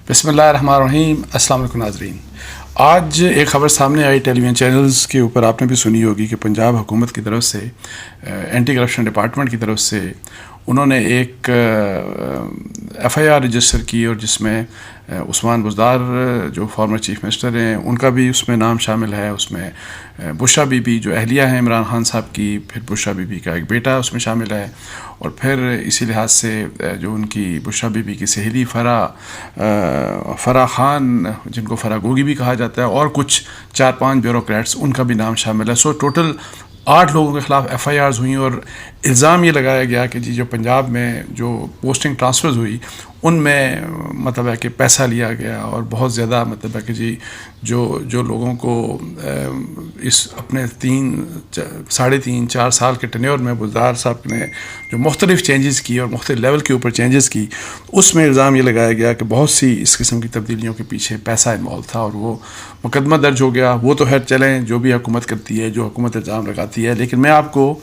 بسم اللہ الرحمن الرحیم. السلام علیکم ناظرین. آج ایک خبر سامنے آئی ٹیلی ویژن چینلز کے اوپر، آپ نے بھی سنی ہوگی کہ پنجاب حکومت کی طرف سے اینٹی کرپشن ڈپارٹمنٹ کی طرف سے انہوں نے ایک ایف آئی آر رجسٹر کی، اور جس میں عثمان بزدار جو فارمر چیف منسٹر ہیں ان کا بھی اس میں نام شامل ہے. اس میں بشرا بی بی جو اہلیہ ہیں عمران خان صاحب کی، پھر بشرا بی بی کا ایک بیٹا اس میں شامل ہے، اور پھر اسی لحاظ سے جو ان کی بشرا بی بی کی سہیلی فرح خان، جن کو فرح گوگی بھی کہا جاتا ہے، اور کچھ 4-5 بیوروکریٹس ان کا بھی نام شامل ہے. سو ٹوٹل 8 لوگوں کے خلاف ایف آئی آرز ہوئیں، اور الزام یہ لگایا گیا کہ جو پنجاب میں جو پوسٹنگ ٹرانسفرز ہوئی ان میں مطلب ہے کہ پیسہ لیا گیا، اور بہت زیادہ مطلب ہے کہ جو لوگوں کو اس اپنے 3.5-4 سال کے ٹینیور میں بزدار صاحب نے جو مختلف چینجز کی اور مختلف لیول کے اوپر چینجز کی، اس میں الزام یہ لگایا گیا کہ بہت سی اس قسم کی تبدیلیوں کے پیچھے پیسہ انوالو تھا، اور وہ مقدمہ درج ہو گیا. وہ تو خیر چلیں، جو بھی حکومت کرتی ہے، جو حکومت الزام لگاتی ہے، لیکن میں آپ کو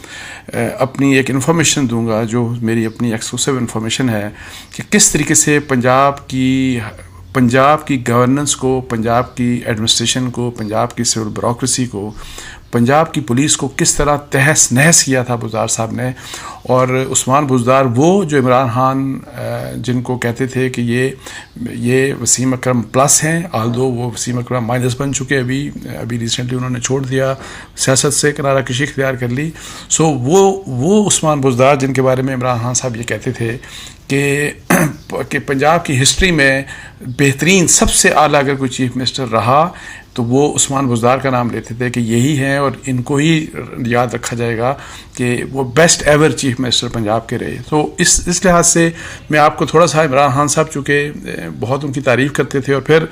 اپنی ایک انفارمیشن دوں گا جو میری اپنی ایکسکلوسیو انفارمیشن ہے کہ کس طریقے سے پنجاب کی گورننس کو، پنجاب کی ایڈمنسٹریشن کو، پنجاب کی سول بیوروکریسی کو، پنجاب کی پولیس کو کس طرح تہس نہس کیا تھا بزدار صاحب نے. اور عثمان بزدار وہ جو عمران خان جن کو کہتے تھے کہ یہ وسیم اکرم پلس ہیں، آلدو وہ وسیم اکرم مائنس بن چکے، ابھی ریسنٹلی انہوں نے چھوڑ دیا، سیاست سے کنارہ کشی اختیار کر لی. سو وہ عثمان بزدار جن کے بارے میں عمران خان صاحب یہ کہتے تھے کہ پنجاب کی ہسٹری میں بہترین سب سے اعلیٰ اگر کوئی چیف منسٹر رہا تو وہ عثمان بزدار کا نام لیتے تھے کہ یہی ہیں، اور ان کو ہی یاد رکھا جائے گا کہ وہ best ever chief minister Punjab کے رہے. تو اس لحاظ سے میں آپ کو تھوڑا سا عمران خان صاحب چونکہ بہت ان کی تعریف کرتے تھے، اور پھر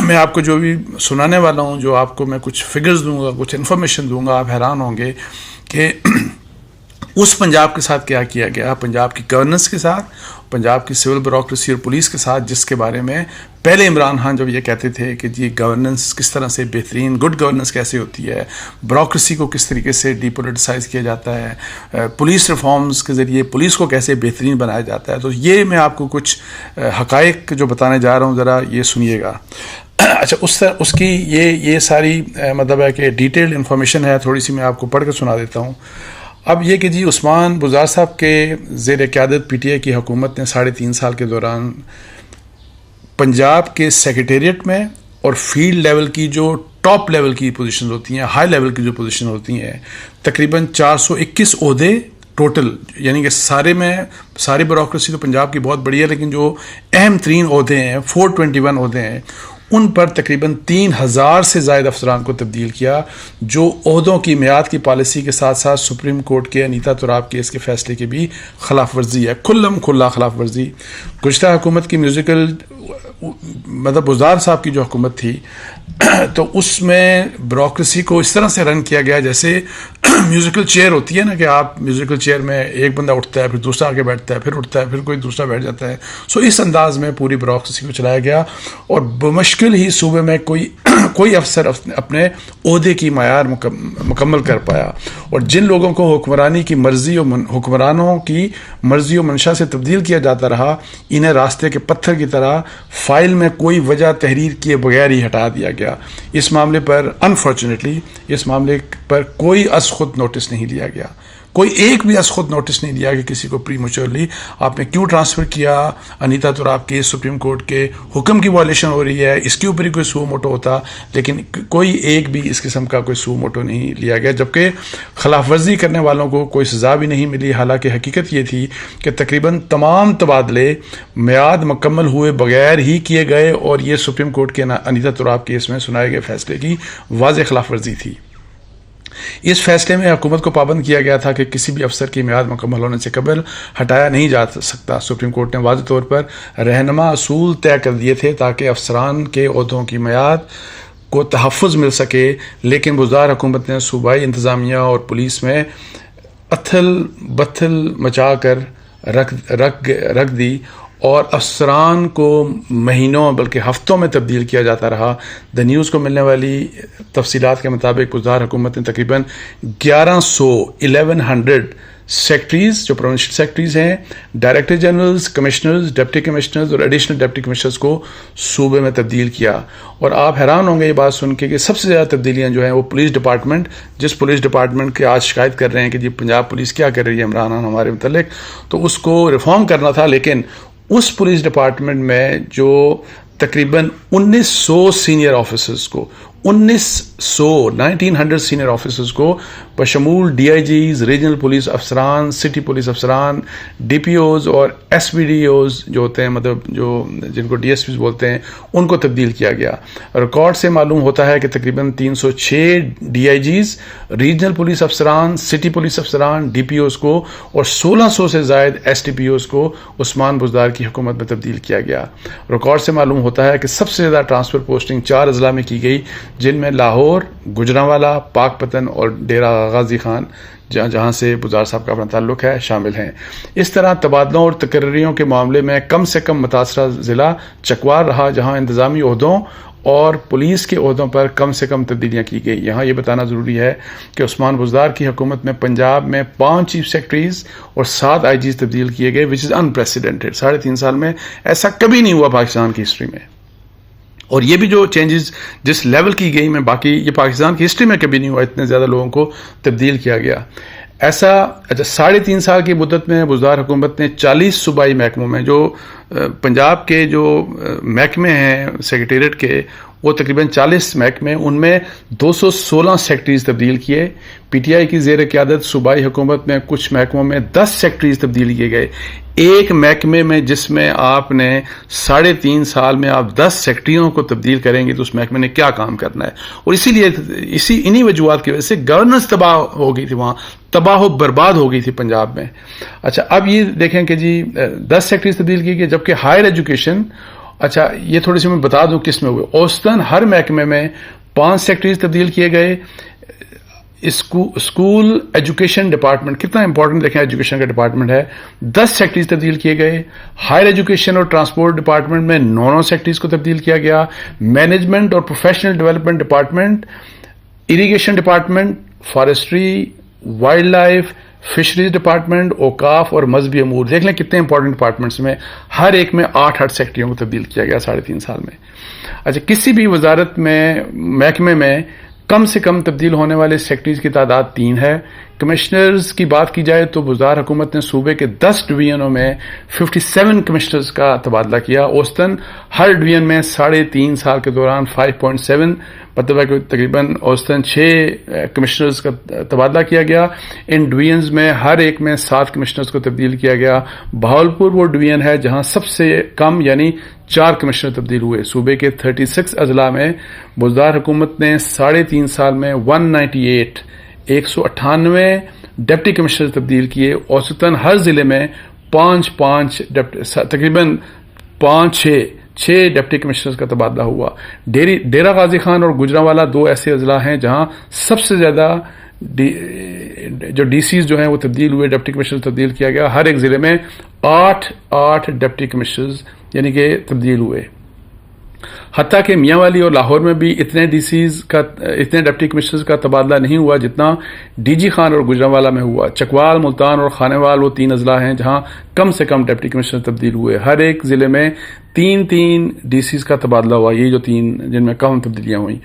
میں آپ کو جو بھی سنانے والا ہوں، جو آپ کو میں کچھ فگرز دوں گا، کچھ انفارمیشن دوں گا، آپ حیران ہوں گے کہ اس پنجاب کے ساتھ کیا کیا گیا، پنجاب کی گورننس کے ساتھ، پنجاب کی سول بیوروکریسی اور پولیس کے ساتھ، جس کے بارے میں پہلے عمران خان جب یہ کہتے تھے کہ جی گورننس کس طرح سے بہترین، گڈ گورننس کیسے ہوتی ہے، بیوروکریسی کو کس طریقے سے ڈی پولیٹیسائز کیا جاتا ہے، پولیس ریفارمز کے ذریعے پولیس کو کیسے بہترین بنایا جاتا ہے. تو یہ میں آپ کو کچھ حقائق جو بتانے جا رہا ہوں، ذرا یہ سنیے گا. اچھا، اس کی یہ ساری مطلب ہے کہ ڈیٹیلڈ انفارمیشن ہے، تھوڑی سی میں آپ کو پڑھ کے سنا دیتا ہوں. اب یہ کہ جی عثمان بزدار صاحب کے زیر قیادت پی ٹی آئی کی حکومت نے 3.5 سال کے دوران پنجاب کے سیکریٹریٹ میں اور فیلڈ لیول کی جو ٹاپ لیول کی پوزیشنز ہوتی ہیں، ہائی لیول کی جو پوزیشن ہوتی ہیں، تقریباً 421 عہدے ٹوٹل، یعنی کہ ساری بیوروکریسی تو پنجاب کی بہت بڑی ہے، لیکن جو اہم ترین عہدے ہیں 421 عہدے ہیں، ان پر تقریباً 3000 سے زائد افسران کو تبدیل کیا، جو عہدوں کی میعاد کی پالیسی کے ساتھ ساتھ سپریم کورٹ کے انیتا تراب کیس کے فیصلے کی بھی خلاف ورزی ہے، کھلا خلاف ورزی. گزشتہ حکومت کی مطلب بزدار صاحب کی جو حکومت تھی، تو اس میں بیوروکریسی کو اس طرح سے رن کیا گیا جیسے میوزیکل چیئر ہوتی ہے نا، کہ آپ میوزیکل چیئر میں ایک بندہ اٹھتا ہے، پھر دوسرا آگے بیٹھتا ہے، پھر اٹھتا ہے، پھر کوئی دوسرا بیٹھ جاتا ہے. سو اس انداز میں پوری بیوروکریسی کو چلایا گیا، اور بمشکل ہی صوبے میں کوئی افسر اپنے عہدے کی معیار مکمل کر پایا. اور جن لوگوں کو حکمرانوں کی مرضی و منشا سے تبدیل کیا جاتا رہا، انہیں راستے کے پتھر کی طرح فائل میں کوئی وجہ تحریر کیے بغیر ہی ہٹا دیا گیا. اس معاملے پر انفارچونیٹلی کوئی از خود نوٹس نہیں لیا گیا، کوئی ایک بھی از خود نوٹس نہیں لیا کہ کسی کو پری میچورلی آپ نے کیوں ٹرانسفر کیا، انیتا تراب کے سپریم کورٹ کے حکم کی وائلیشن ہو رہی ہے، اس کے اوپر ہی کوئی سو موٹو ہوتا، لیکن کوئی ایک بھی اس قسم کا کوئی سو موٹو نہیں لیا گیا. جبکہ خلاف ورزی کرنے والوں کو کوئی سزا بھی نہیں ملی. حالانکہ حقیقت یہ تھی کہ تقریباً تمام تبادلے میعاد مکمل ہوئے بغیر ہی کیے گئے، اور یہ سپریم کورٹ کے انیتا تراب کیس میں سنائے گئے فیصلے کی واضح خلاف ورزی تھی. اس فیصلے میں حکومت کو پابند کیا گیا تھا کہ کسی بھی افسر کی میعاد مکمل ہونے سے قبل ہٹایا نہیں جا سکتا. سپریم کورٹ نے واضح طور پر رہنما اصول طے کر دیے تھے تاکہ افسران کے عہدوں کی میعاد کو تحفظ مل سکے، لیکن بزدار حکومت نے صوبائی انتظامیہ اور پولیس میں اتھل بتھل مچا کر رکھ دی، اور افسران کو مہینوں بلکہ ہفتوں میں تبدیل کیا جاتا رہا. دا نیوز کو ملنے والی تفصیلات کے مطابق بزدار حکومت نے تقریباً 1100 سیکٹریز جو پروونشل سیکٹریز ہیں، director generals, commissioners, deputy commissioners اور ایڈیشنل ڈپٹی کمشنرز کو صوبے میں تبدیل کیا. اور آپ حیران ہوں گے یہ بات سن کے کہ سب سے زیادہ تبدیلیاں جو ہیں وہ پولیس ڈپارٹمنٹ، جس پولیس ڈپارٹمنٹ کے آج شکایت کر رہے ہیں کہ جی پنجاب پولیس کیا کر رہی ہے عمران خان ہمارے متعلق، تو اس کو ریفارم کرنا تھا. لیکن اس پولیس ڈپارٹمنٹ میں جو تقریباً 1900 سینئر آفیسرز کو 1900 سینئر آفیسرز کو بشمول D I Gs, regional police افسران، سٹی پولیس افسران، ڈی پی اوز اور ایس پی ڈی اوز جو ہوتے ہیں، مطلب جو جن کو ڈی ایس پیز بولتے ہیں، ان کو تبدیل کیا گیا. ریکارڈ سے معلوم ہوتا ہے کہ تقریباً 306 D I Gs, regional police افسران، سٹی پولیس افسران، ڈی پی اوز کو اور 1600 سے زائد ایس ٹی پی اوز کو عثمان بزدار کی حکومت میں تبدیل کیا گیا. ریکارڈ سے معلوم ہوتا ہے کہ سب سے زیادہ ٹرانسفر پوسٹنگ 4 اضلاع میں کی گئی، جن میں لاہور، گجرانوالہ، پاک پتن اور ڈیرہ غازی خان جہاں سے بزدار صاحب کا اپنا تعلق ہے شامل ہیں. اس طرح تبادلوں اور تقرریوں کے معاملے میں کم سے کم متاثرہ ضلع چکوال رہا، جہاں انتظامی عہدوں اور پولیس کے عہدوں پر کم سے کم تبدیلیاں کی گئی. یہاں یہ بتانا ضروری ہے کہ عثمان بزدار کی حکومت میں پنجاب میں 5 چیف سیکرٹریز اور 7 آئی جیز تبدیل کیے گئے، وچ از انپریسیڈنٹڈ. 3.5 سال میں ایسا کبھی نہیں ہوا پاکستان کی ہسٹری میں. اور یہ بھی جو چینجز جس لیول کی گئی میں باقی یہ پاکستان کی ہسٹری میں کبھی نہیں ہوا، اتنے زیادہ لوگوں کو تبدیل کیا گیا. ایسا 3.5 سال کی مدت میں بزدار حکومت نے 40 صوبائی محکموں میں، جو پنجاب کے جو محکمے ہیں سیکریٹریٹ کے، وہ تقریباً 40 محکمے، ان میں 216 سیکٹریز تبدیل کیے. پی ٹی آئی کی زیر قیادت صوبائی حکومت میں کچھ محکموں میں 10 سیکٹریز تبدیل کیے گئے. ایک محکمے میں جس میں آپ نے 3.5 سال میں آپ 10 سیکٹریوں کو تبدیل کریں گے تو اس محکمے نے کیا کام کرنا ہے. اور اسی لیے انہی وجوہات کی وجہ سے گورننس تباہ ہو گئی تھی، وہاں تباہ و برباد ہو گئی تھی پنجاب میں. اچھا اب یہ دیکھیں کہ جی 10 سیکٹریز تبدیل کی گئی، جبکہ ہائر ایجوکیشن، اچھا یہ تھوڑی سی میں بتا دوں کس میں ہوئے. اوسطاً ہر محکمے میں 5 سیکٹریز تبدیل کیے گئے. اسکول ایجوکیشن ڈپارٹمنٹ کتنا امپورٹنٹ دیکھیں ایجوکیشن کا ڈپارٹمنٹ ہے، 10 سیکٹریز تبدیل کیے گئے. ہائر ایجوکیشن اور ٹرانسپورٹ ڈپارٹمنٹ میں 9 سیکٹریز کو تبدیل کیا گیا. مینجمنٹ اور professional development department, irrigation department, forestry, wild life, fisheries department, اوقاف اور مذہبی امور، دیکھ لیں کتنے امپورٹنٹ ڈپارٹمنٹس میں ہر ایک میں 8 سیکٹریوں کو تبدیل کیا گیا 3.5 سال میں. اچھا کسی بھی وزارت میں محکمے میں کم سے کم تبدیل ہونے والے سیکٹریز کی تعداد 3 ہے. کمشنرز کی بات کی جائے تو بزدار حکومت نے صوبے کے 10 ڈویژنوں میں 57 کمشنرز کا تبادلہ کیا. اوسطاً ہر ڈویژن میں 3.5 سال کے دوران 5.7 مطلب ہے کہ تقریباً اوسطاً 6 کمشنرز کا تبادلہ کیا گیا. ان ڈویژنز میں ہر ایک میں 7 کمشنرز کو تبدیل کیا گیا. بہاولپور وہ ڈویژن ہے جہاں سب سے کم یعنی 4 کمشنر تبدیل ہوئے. صوبے کے 36 اضلاع میں بزدار حکومت نے 3.5 سال میں 198 ڈپٹی کمشنر تبدیل کیے. اوسطاً ہر ضلع میں 5 تقریباً 6 ڈپٹی کمشنرز کا تبادلہ ہوا. ڈیرہ غازی خان اور گجرانوالہ 2 ایسے اضلاع ہیں جہاں سب سے زیادہ جو ڈی سیز جو ہیں وہ تبدیل ہوئے، ڈپٹی کمشنر تبدیل کیا گیا. ہر ایک ضلع میں 8 ڈپٹی کمشنرز یعنی کہ تبدیل ہوئے. حتیٰ کہ میاں والی اور لاہور میں بھی اتنے ڈپٹی کمشنرز کا تبادلہ نہیں ہوا جتنا ڈی جی خان اور گجرانوالہ میں ہوا. چکوال، ملتان اور خانیوال وہ 3 اضلاع ہیں جہاں کم سے کم ڈپٹی کمشنر تبدیل ہوئے. ہر ایک ضلع میں 3 ڈی سیز کا تبادلہ ہوا. یہ جو 3 جن میں کم تبدیلیاں ہوئیں.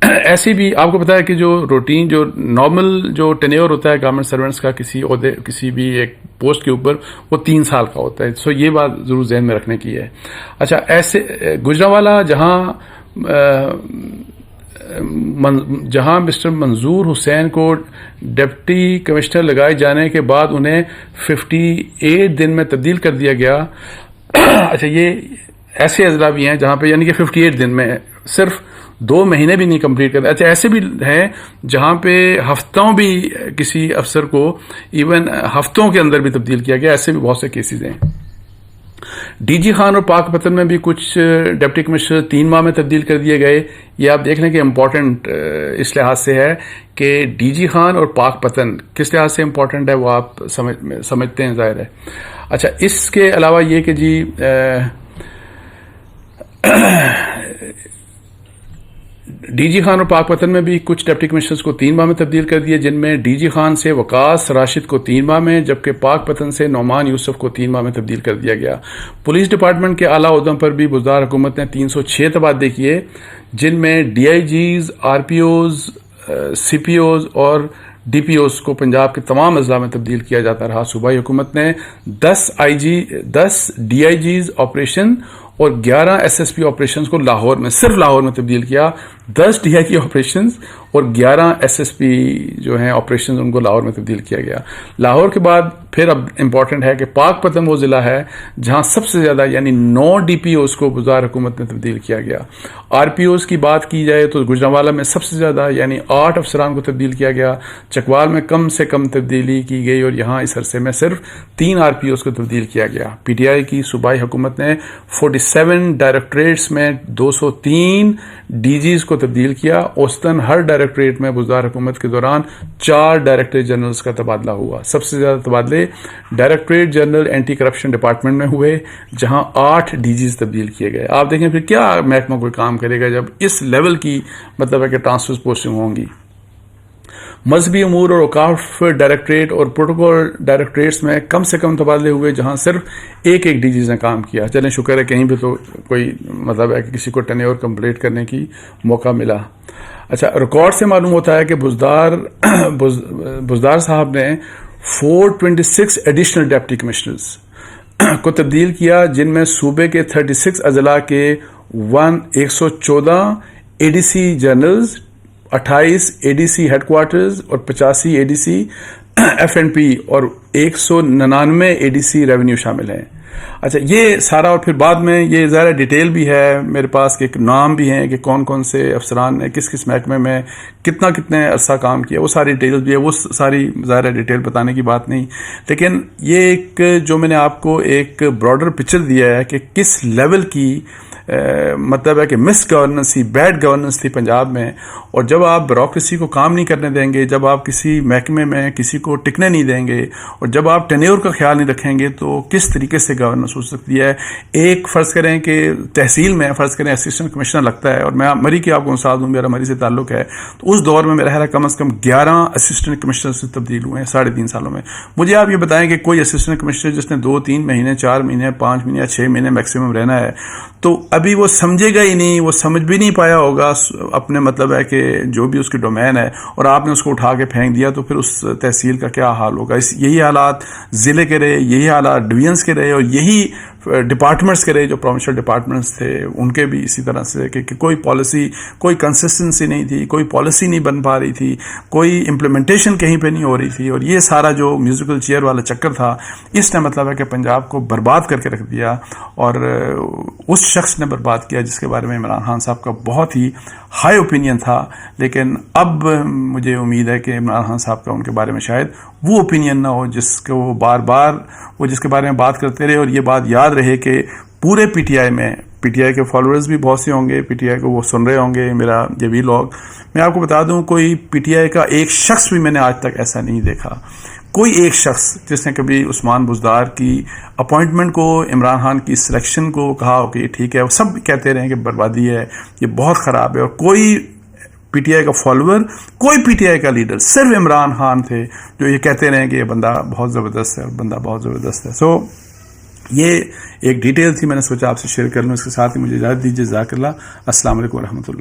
ایسی بھی آپ کو پتا ہے کہ جو روٹین جو نارمل جو ٹینیور ہوتا ہے گورنمنٹ سروینٹس کا کسی عہدے کسی بھی ایک پوسٹ کے اوپر وہ 3 سال کا ہوتا ہے. سو یہ بات ضرور ذہن میں رکھنے کی ہے. اچھا ایسے گجرانوالہ جہاں مسٹر منظور حسین کو ڈپٹی کمشنر لگائے جانے کے بعد انہیں 58 دن میں تبدیل کر دیا گیا. اچھا یہ ایسے اضلاع بھی ہیں جہاں پہ یعنی کہ 58 دن میں صرف 2 مہینے بھی نہیں کمپلیٹ کرتے. اچھا ایسے بھی ہیں جہاں پہ ہفتوں بھی کسی افسر کو ایون ہفتوں کے اندر بھی تبدیل کیا گیا. ایسے بھی بہت سے کیسز ہیں. ڈی جی خان اور پاک پتن میں بھی کچھ ڈپٹی کمشنر 3 ماہ میں تبدیل کر دیے گئے. یہ آپ دیکھ لیں کہ امپورٹنٹ اس لحاظ سے ہے کہ ڈی جی خان اور پاک پتن کس لحاظ سے امپورٹنٹ ہے وہ آپ سمجھتے ہیں ظاہر ہے. اچھا اس کے علاوہ یہ کہ جی ڈی جی خان اور پاک پتن میں بھی کچھ ڈپٹی کمشنرز کو 3 ماہ میں تبدیل کر دیا، جن میں ڈی جی خان سے وقاص راشد کو 3 ماہ میں، جبکہ پاک پتن سے نعمان یوسف کو 3 ماہ میں تبدیل کر دیا گیا۔ پولیس ڈپارٹمنٹ کے اعلیٰ عہدوں پر بھی بزدار حکومت نے 306 تبادلے کیے، جن میں D I Gs, R P Os, C P Os اور ڈی پی اوز کو پنجاب کے تمام اضلاع میں تبدیل کیا جاتا رہا۔ صوبائی حکومت نے 10 ڈی آئی جیز آپریشن اور 11 ایس ایس پی آپریشنز کو لاہور میں، صرف لاہور میں تبدیل کیا۔ 10 ڈی آئی جی آپریشنز اور 11 ایس ایس پی جو ہیں آپریشنز ان کو لاہور میں تبدیل کیا گیا۔ لاہور کے بعد پھر اب امپورٹنٹ ہے کہ پاک پتن وہ ضلع ہے جہاں سب سے زیادہ یعنی 9 ڈی پی اوز کو بزدار حکومت نے تبدیل کیا گیا۔ آر پی اوز کی بات کی جائے تو گوجرانوالا میں سب سے زیادہ یعنی 8 افسران کو تبدیل کیا گیا، چکوال میں کم سے کم تبدیلی کی گئی اور یہاں اس عرصے میں صرف 3 آر پی اوز کو تبدیل کیا گیا۔ پی ٹی آئی کی صوبائی حکومت نے 47 ڈائریکٹریٹس میں 203 ڈی جیز کو تبدیل کیا۔ اوسطاً ہر ڈائریکٹریٹ میں بزدار حکومت کے دوران 4 ڈائریکٹر جنرلز کا تبادلہ ہوا۔ سب سے زیادہ تبادلے directorate general anti corruption department میں ہوئے، جہاں 8 ڈی جیز تبدیل کیے گئے۔ آپ دیکھیں پھر کیا محکمہ کوئی کام کرے گا جب اس لیول کی مطلب ہے کہ ٹرانسفر پوسٹنگ ہوں گی۔ مذہبی امور اور اوقاف ڈائریکٹریٹ اور پروٹوکول ڈائریکٹریٹس میں کم سے کم تبادلے ہوئے، جہاں صرف ایک ڈی جیز نے کام کیا۔ چلیں شکر ہے کہیں بھی تو کوئی مطلب ہے کہ کسی کو ٹینیور کمپلیٹ کرنے کی موقع ملا۔ اچھا، ریکارڈ سے معلوم ہوتا ہے کہ بزدار صاحب نے 426 ایڈیشنل ڈپٹی کمشنرز کو تبدیل کیا، جن میں صوبے کے 36 اضلاع کے 114 A D C generals, 28 A D C head quarters اور 85 A D C F N P اور 199 اے ڈی سی ریونیو شامل ہیں۔ اچھا، یہ سارا اور پھر بعد میں یہ ظاہر ڈیٹیل بھی ہے میرے پاس کہ نام بھی ہیں کہ کون کون سے افسران نے کس کس محکمے میں کتنے عرصہ کام کیا، وہ ساری ڈیٹیل بھی ہے، وہ ساری ظاہر ڈیٹیل بتانے کی بات نہیں، لیکن یہ ایک جو میں نے آپ کو ایک براڈر پکچر دیا ہے کہ کس لیول کی مطلب ہے کہ مس گورننس تھی، بیڈ گورننس تھی پنجاب میں۔ اور جب آپ بیوروکریسی کو کام نہیں کرنے دیں گے، جب آپ کسی محکمے میں کسی کو ٹکنے نہیں دیں گے، اور جب آپ ٹینیور کا خیال نہیں رکھیں گے تو کس طریقے سے گورننس ہو سکتی ہے۔ ایک فرض کریں کہ تحصیل میں فرض کریں اسسٹنٹ کمشنر لگتا ہے، اور میں مری کی آپ کو مثال دوں، میرا مری سے تعلق ہے، تو اس دور میں میرا خیال ہے کم از کم 11 اسسٹنٹ کمشنر سے تبدیل ہوئے ہیں 3.5 سالوں میں۔ مجھے آپ یہ بتائیں کہ کوئی اسسٹنٹ کمشنر جس نے 2-3 مہینے، 4 مہینے، 5 مہینے یا 6 مہینے میکسیمم رہنا ہے، تو ابھی وہ سمجھے گا ہی نہیں، وہ سمجھ بھی نہیں پایا ہوگا اپنے مطلب ہے کہ جو بھی اس کی ڈومین ہے، اور آپ نے اس کو اٹھا کے پھینک دیا، تو پھر اس تحصیل کا کیا حال ہوگا۔ یہی حالات ضلع کے رہے، یہی حالات ڈویژنس کے رہے، اور یہی ڈپارٹمنٹس کے رہے جو پروونشل ڈپارٹمنٹس تھے، ان کے بھی اسی طرح سے کہ کوئی پالیسی، کوئی کنسسٹنسی نہیں تھی، کوئی پالیسی نہیں بن پا رہی تھی، کوئی امپلیمنٹیشن کہیں پہ نہیں ہو رہی تھی، اور یہ سارا جو میوزیکل چیئر والا چکر تھا، اس نے مطلب ہے کہ پنجاب کو برباد کر کے رکھ دیا، اور اس شخص نے برباد کیا جس کے بارے میں عمران خان صاحب کا بہت ہی ہائی اوپینین تھا۔ لیکن اب مجھے امید ہے کہ عمران خان صاحب کا ان کے بارے میں شاید وہ اوپینین نہ ہو جس کو وہ بار بار وہ جس کے بارے میں بات کرتے رہے، اور یہ بات یاد رہے کہ پورے پی ٹی آئی میں، پی ٹی آئی کے فالوورز بھی بہت سے ہوں گے، پی ٹی آئی کو وہ سن رہے ہوں گے میرا یہ ویلاگ، میں آپ کو بتا دوں کوئی پی ٹی آئی کا ایک شخص بھی میں نے آج تک ایسا نہیں دیکھا، کوئی ایک شخص جس نے کبھی عثمان بزدار کی اپوائنٹمنٹ کو، عمران خان کی سلیکشن کو کہا ہو کہ یہ ٹھیک ہے، وہ سب کہتے رہے کہ بربادی ہے، یہ بہت خراب ہے، اور کوئی پی ٹی آئی کا فالوور، کوئی پی ٹی آئی کا لیڈر، صرف عمران خان تھے جو یہ کہتے رہے کہ یہ بندہ بہت زبردست ہے، اور بندہ بہت زبردست ہے۔ یہ ایک ڈیٹیل تھی، میں نے سوچا آپ سے شیئر کر لوں، اس کے ساتھ ہی مجھے اجازت دیجیے، جزاک اللہ، السلام علیکم ورحمۃ اللہ۔